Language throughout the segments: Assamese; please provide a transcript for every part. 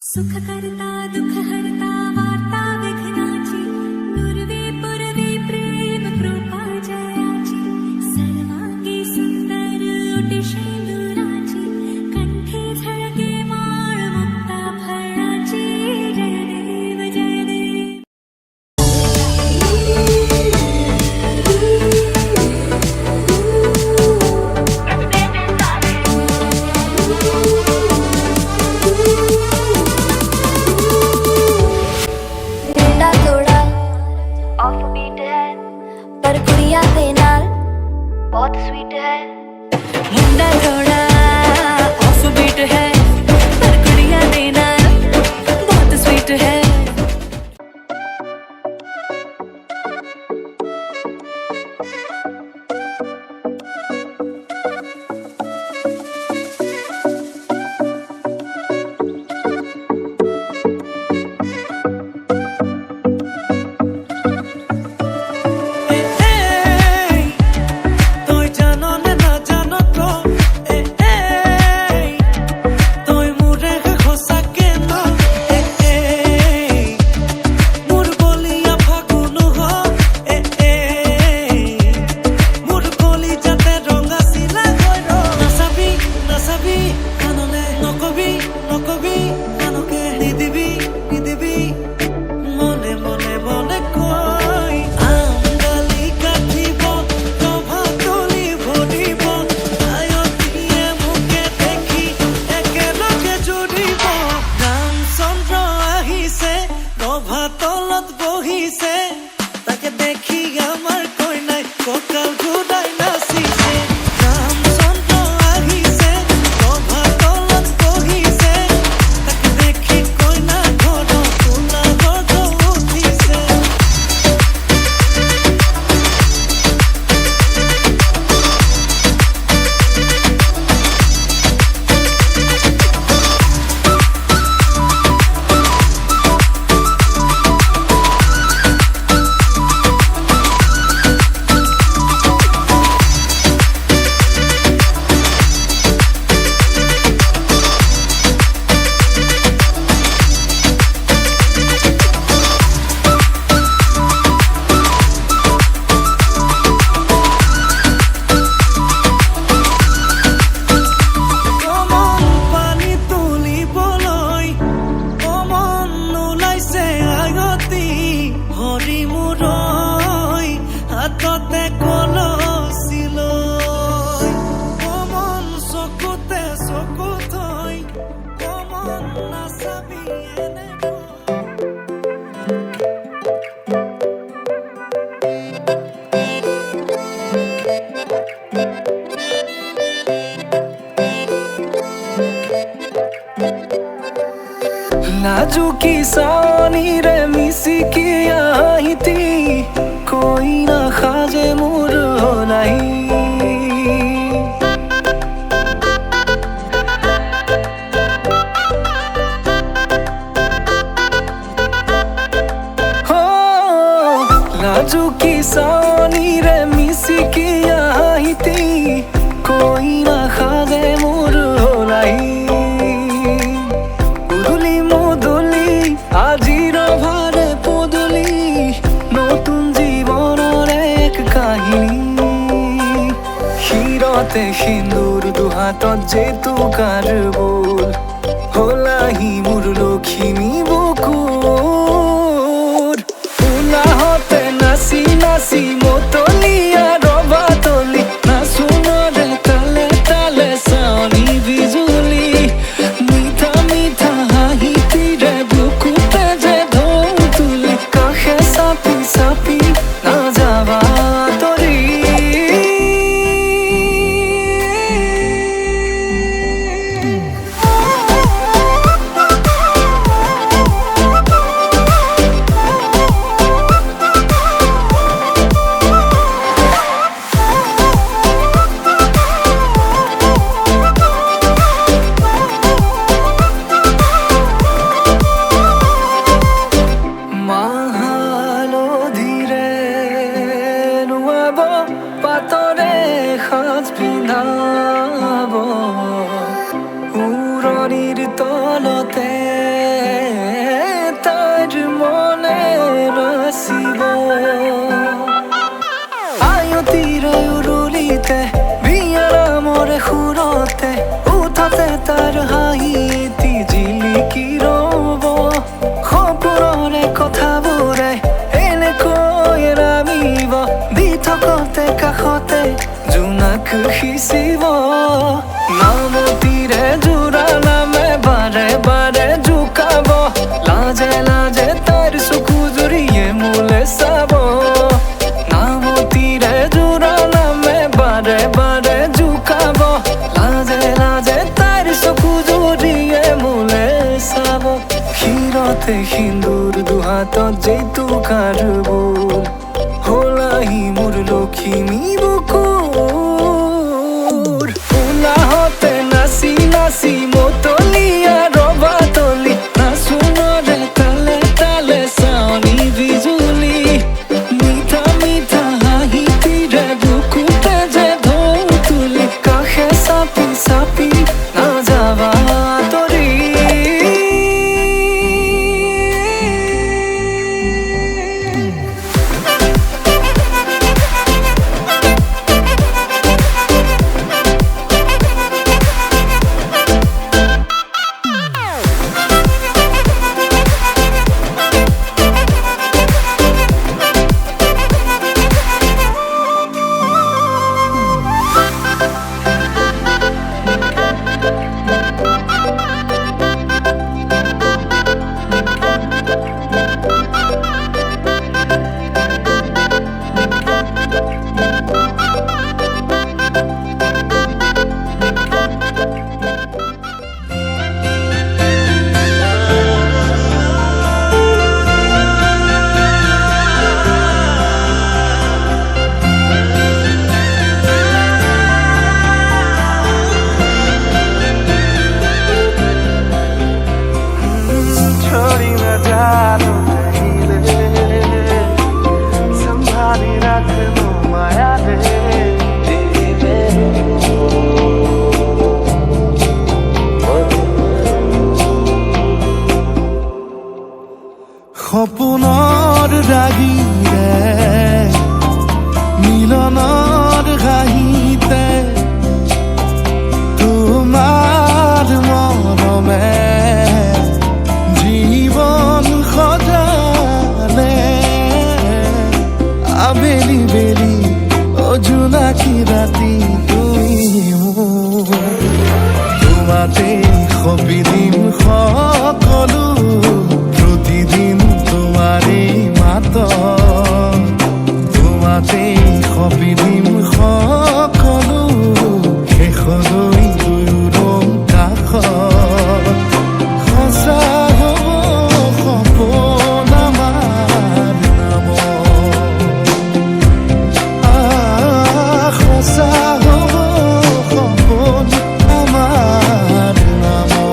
सुख करता दुख हरता वार्ता विघ्नाची पूर्वी पूर्वी प्रेम कृपा जयाची सर्वांगी सुंदर ओटी शेंदुराची कंठी झळके माळ मुक्ता फळाची जय देव जय देव. ऑफबीट है पर कुड़िया दे नाल बहुत स्वीट है. मुंडा थोड़ा ऑफबीट है पर कुड़िया दे नाल बहुत स्वीट है. नाजुकी सानी रे मिसिकी आईती कोई ना खाजे मोर नहीं. हो नाजुकी सानी रे मिसिकी आईती कोई ना खाजे मोर नहीं. আজির ভারে পদলি নতুন জীবনের এক কাহিনী শিরতে সিন্দুর দুহাতত যেতু কার বোল হলাহি মোর লক্ষ্মী বুকুর উলাহতে নাচি নাচি মতলিয়া রবা তলি নাচুনরে তালে তালে চাউনি বিজুলি মিঠা মিঠা হাঁহি তীরে বুকুতে যে ঢৌ তুলি কাষে চাপি চাপি নাযাবা তৰি. মুখতে তাৰ হাঁহি এটি জিলিকি ৰব সপোনৰে কথাবোৰে এনেকৈ নামিব দি থকতে কাষতে জোনাক সিঁচিব নামতিৰে জোৰা নামে বাৰে বাৰে জোকাব লাজে লাজে তাৰ চকু জুৰিয়ে মোলে চাব নামতিৰে জোৰা নামে বাৰে বাৰে জোকাব লাজে লাজে তাৰ চকু জুৰিয়ে মোলে চাব ক্ষীৰতে সিন্দুৰ দুহাতত জেতুকাৰ বোল হলাহি মোৰ লখিমী বুকুৰ উলাহতে নাচি নাচি মতলীয়া ৰবা তলি নাচোনৰে তালে তালে চাৱনি বিজুলি মিঠা মিঠা হাঁহিটিৰে বুকুতে যে ঢৌ তুলি কাষে চাপি চাপি নাযাবা আঁতৰি छोड़ी न जानो कहिले संभाली राख्नु मायाले সপোনৰ ৰাগিৰে মিলনৰ হাঁহিতে তোমাৰ মৰমে জীবন সজালে আবেলি বেলি অজোনাকি ৰাতি তুমি মোৰ তোমাতে সপি দিম সকলো প্ৰতিদিন তোমাৰে মাত তোমাতে সপি দিম সকলো শেষলৈ দুয়োৰং কাষত সঁচা হ'ব সপোন আমাৰ নামত সঁচা হ'ব সপোন আমাৰ নামত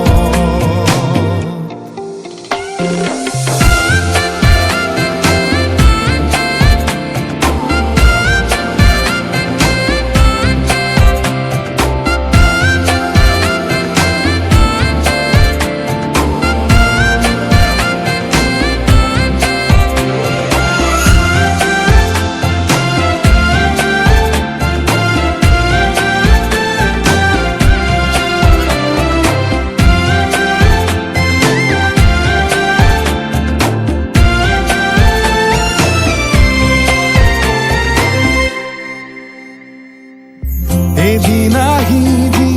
এদিন আহিবি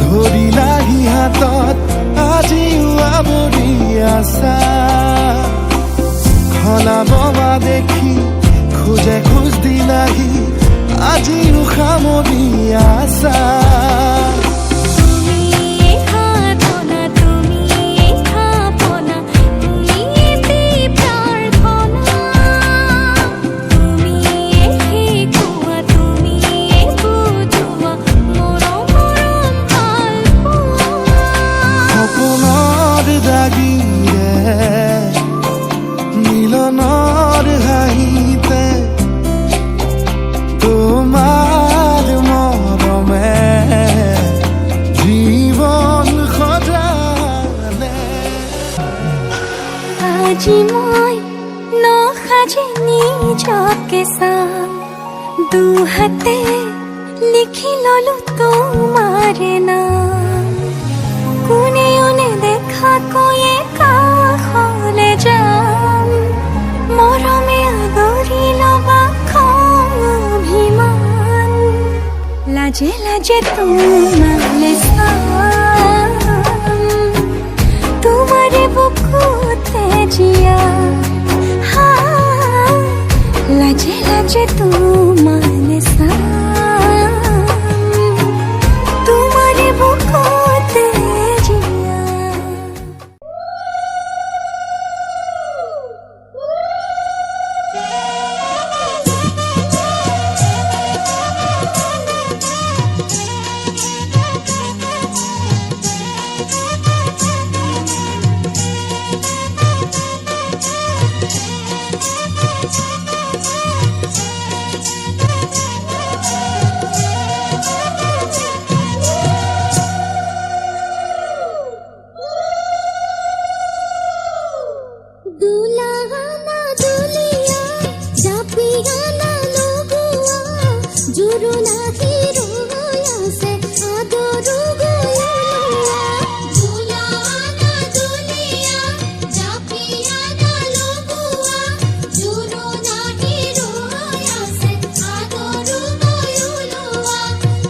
ধৰিলাহি হাতত আজিও আৱৰি আছা খলাব বা দেখি খোজে খোজ দিলাহি আজিও সামৰি আছা তুমি খাতনা তুমি খাপনা তুমি এটি প্ৰাৰ্থনা তুমি শিকোৱা তুমি বুজোৱা মৰম মৰম ভাল পোৱা সপোনৰ দাগিৰে মিলনৰ হাঁহিতে তোমাৰ মৰমে জীৱন সজালে আজি মই নসাজে নিজকে চাম দুহাতে লিখি ললো তোমাৰ নাম থাকোয়ে কাষলে যাম মৰমে আদৰি ল'বা খং অভিমান লাজে লাজে তোমালে চাম তোমাৰে বুকুতে জিয়া লাজে লাজে তোমালে চাম তোমাৰে বুকুতে জিয়া দুলাগানা দুলিয়া জাপিগানা লগোৱা জুৰু নাহি ৰৈ আছে আদৰু গলোৱা দুলাগানা দুলিয়া জাপিগানা লগোৱা জুৰু নাহি ৰৈ আছে আদৰু গলোৱা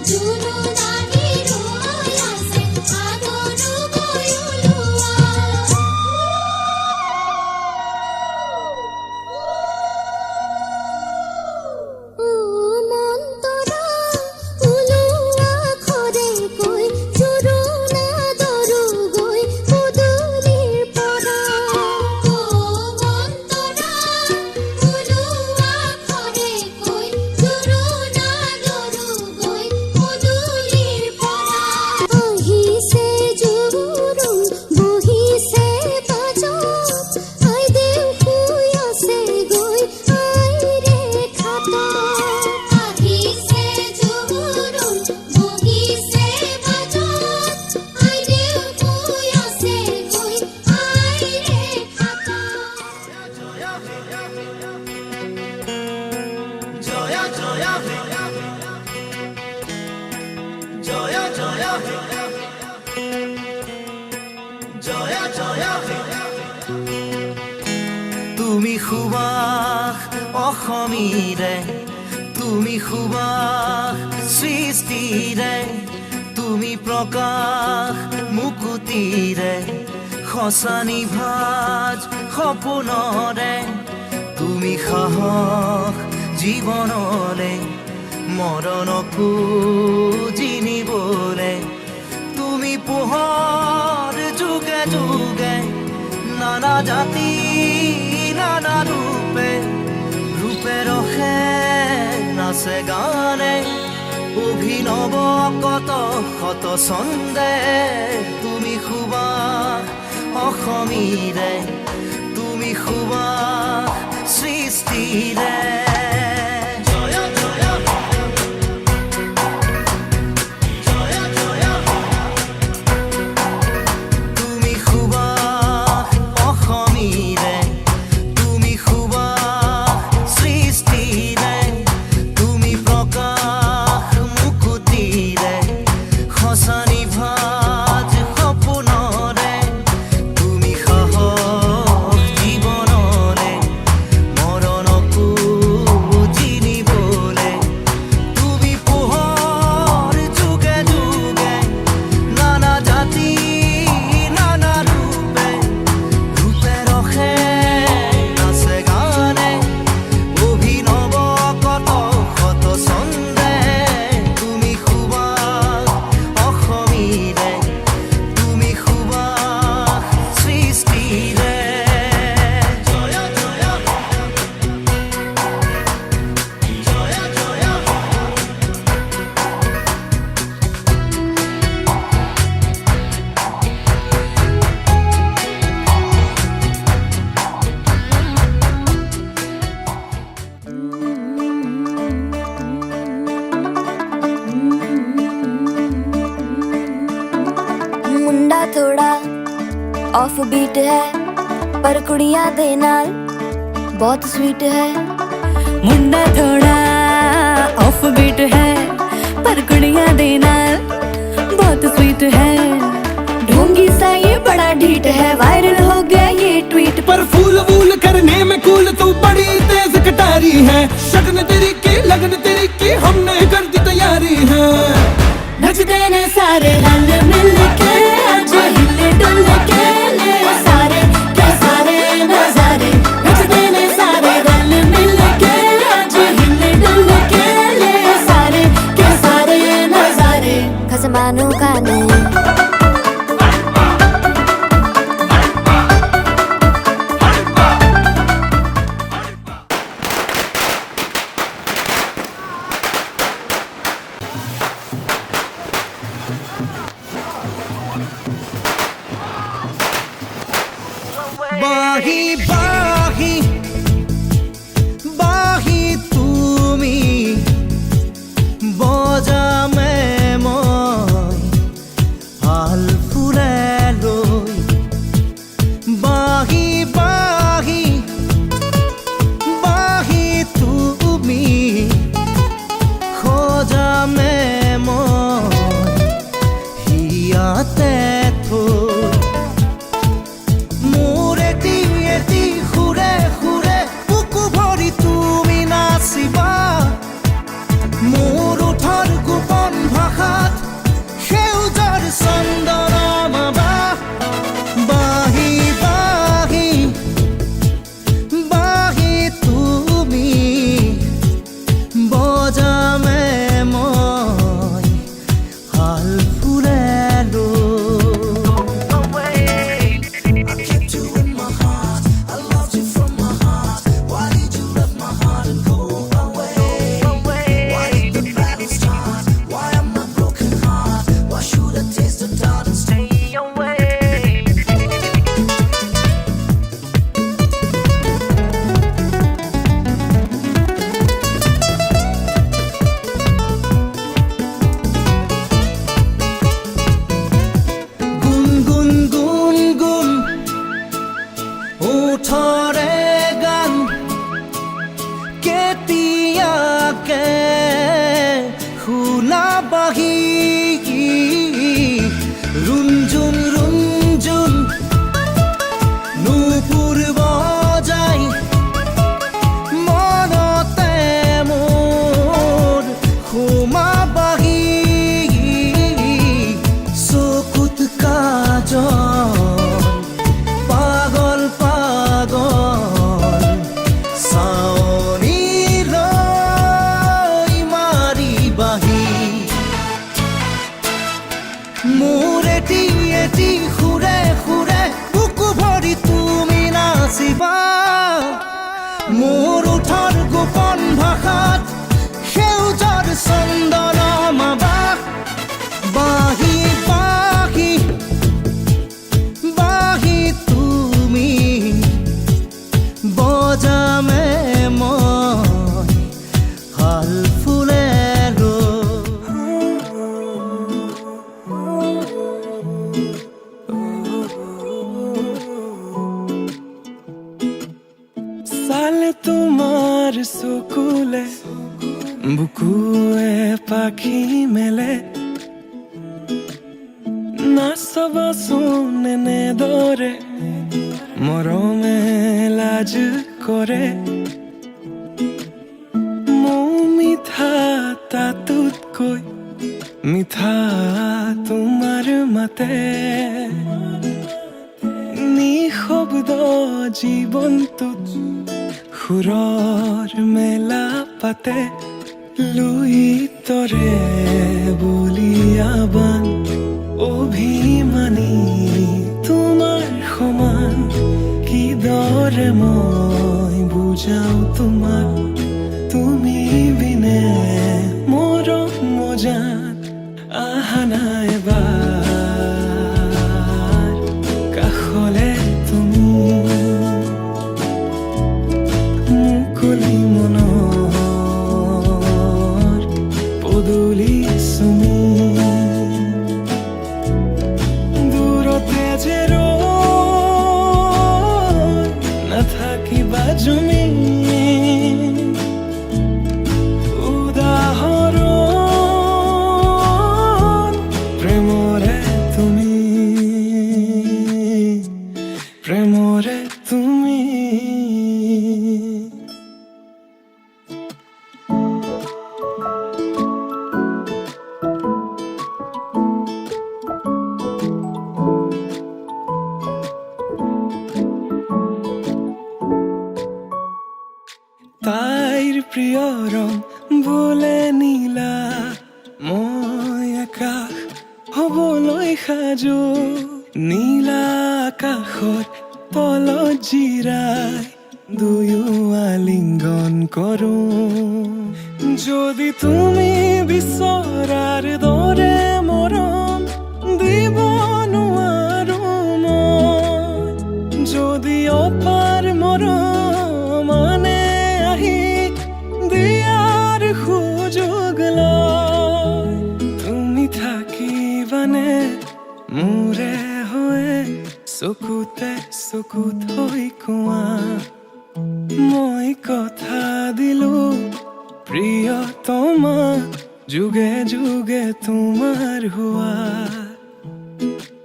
জুৰু নাহি ৰৈ আছে আদৰু গলোৱা মন্তৰা ওলোৱা খৰে কৈ জোৰোণা দৰো গৈ পদূলিৰ পৰা মন্তৰা ওলোৱা খৰে কৈ জোৰোণা দৰো গৈ পদূলিৰ পৰা আহিছে জোৰোণ বহিছে বাজত আইদেউ শুই আছে গৈ আইৰে খাটত আহিছে জোৰোণ বহিছে বাজত আইদেউ শুই আছে গৈ আইৰে খাটত তুমি সুবাস অসমীৰে তুমি সুবাস সৃষ্টিৰে তুমি প্ৰকাশ মুকুতিৰে খচানি ভাজ সপোনৰে তুমি সাহস জীৱনলে মৰণকো জিনিবলে তুমি পোহৰ যুগে যুগে নানা জাতি নানা ৰূপে ৰূপে ৰসে নাচে গানে অভিনব কত শত ছন্দে তুমি সুবাস অসমীৰে তুমি সুবাস সৃষ্টিৰে তুমি সুবাস অসমীৰে তুমি সুবাস সৃষ্টিৰে তুমি প্ৰকাশ মুকুতিৰে খচানি ভাজ সপোনৰে তুমি সাহস জীৱনলে মৰণকো জিনিবলে তুমি পোহৰ যুগে যুগে নানা জাতি নানা ৰূপে ৰূপে ৰসে নাচে গানে অভিনব কত শত ছন্দে তুমি সুবাস অসমীৰে তুমি সুবাস সৃষ্টিৰে ਮੁੰਡਾ ਥੋੜਾ ਆਫ ਬੀਟ ਹੈ ਪਰ ਕੁੜੀਆਂ ਦੇ ਨਾਲ ਬਹੁਤ ਸਵੀਟ ਹੈ ਮੁੰਡਾ ਥੋੜਾ ਆਫ ਬੀਟ ਹੈ ਪਰ ਕੁੜੀਆਂ ਦੇ ਨਾਲ ਬਹੁਤ ਸਵੀਟ ਹੈ लूंगी सा ये बड़ा ढीठ है, वायरल हो गया ये ट्वीट। पर फूल वूल करने में कूल तू बड़ी तेज कटारी है, शगन तेरी की लगन तेरी की हमने कर दी तैयारी है। नचते ने सारे रल मिल के, आज हिले डुल के ले सारे के सारे नजारे। नचते ने सारे रल मिल के, आज हिले डुल के ले सारे के सारे नजारे। खसमानू खाने বাহি বাহি বাহি তুমি বজামে মই হাল ফুলে লৈ। বাহি বাহি বাহি তুমি খোজামে মই হিয়াতে থৈ। সুরে সুরে বুকু ভরি তুমি নাচিবা, মোৰ ওঠৰ গোপন ভাষাত সেউজৰ চন্দন মাবা। বাহি বাহি বাহি তুমি বজামে মই হাল ফুলে লৈ। ওঠৰে গান কেতিয়াকে শুনাবাহি, ৰুণজুন ৰুণজুন নুপুৰ বজাই মনতে মোৰ সোমাবাহি। চকুত কাজল পাগল পাগল চাৱনি লৈ মাৰিবাহি। মোৰ এটি এটি সুৰে সুৰে বুকু ভৰি তুমি নাচিবা, মোৰ ওঠৰ গোপন ভাষাত সেউজৰ চন্দন মাবা। বাহি বাহি বাহি তুমি বজামে মই হাল ফুলে সালে তোমার চকুলে বুকুৱে পাখি মেলে, নাচাবাচোন এনেদৰে মৰমে লাজ কৰে। মোৰ মিঠা তাতোতকৈ মিঠা তোমাৰ মাতে, নিঃশব্দ জীৱনটোত সুৰৰ মেলা পাতে। লুইতৰে বলিয়াবান অভিমানী তোমাৰ সমান, কিদৰে মই বুজাও তোমাক, তুমি বিনে মৰম মজাত আহা নাই এবাৰ কাষলে তুমি। মুকলি মনৰ পদূলি চুমি, দূৰতে যে ৰৈ নাথাকিবা জুমি। উদাস প্ৰেমৰে তুমি তাইৰ প্ৰিয় ৰং বোলে নীলা মই আকাশ হবলৈ সাজু নীলা আকাশৰ তলত জিৰাই দুয়ো আলিংগন কৰো যদি তুমি বিচৰাৰ দৰে মৰম দিব নোৱাৰো মই যদি অপাৰ মৰম মানে আহি দিয়াৰ সুযোগ লয় তুমি থাকিবানে মোৰে হৈ চকুতে চকুত হৈ কোৱা মই কথা দিলো প্ৰিয়তমা যুগে যুগে তোমাৰ হোৱা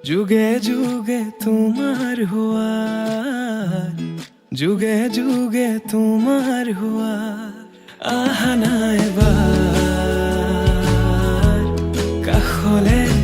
যুগে যুগে তোমাৰ হোৱা যুগে যুগে তোমাৰ হোৱা আহা না এবাৰ কাষলে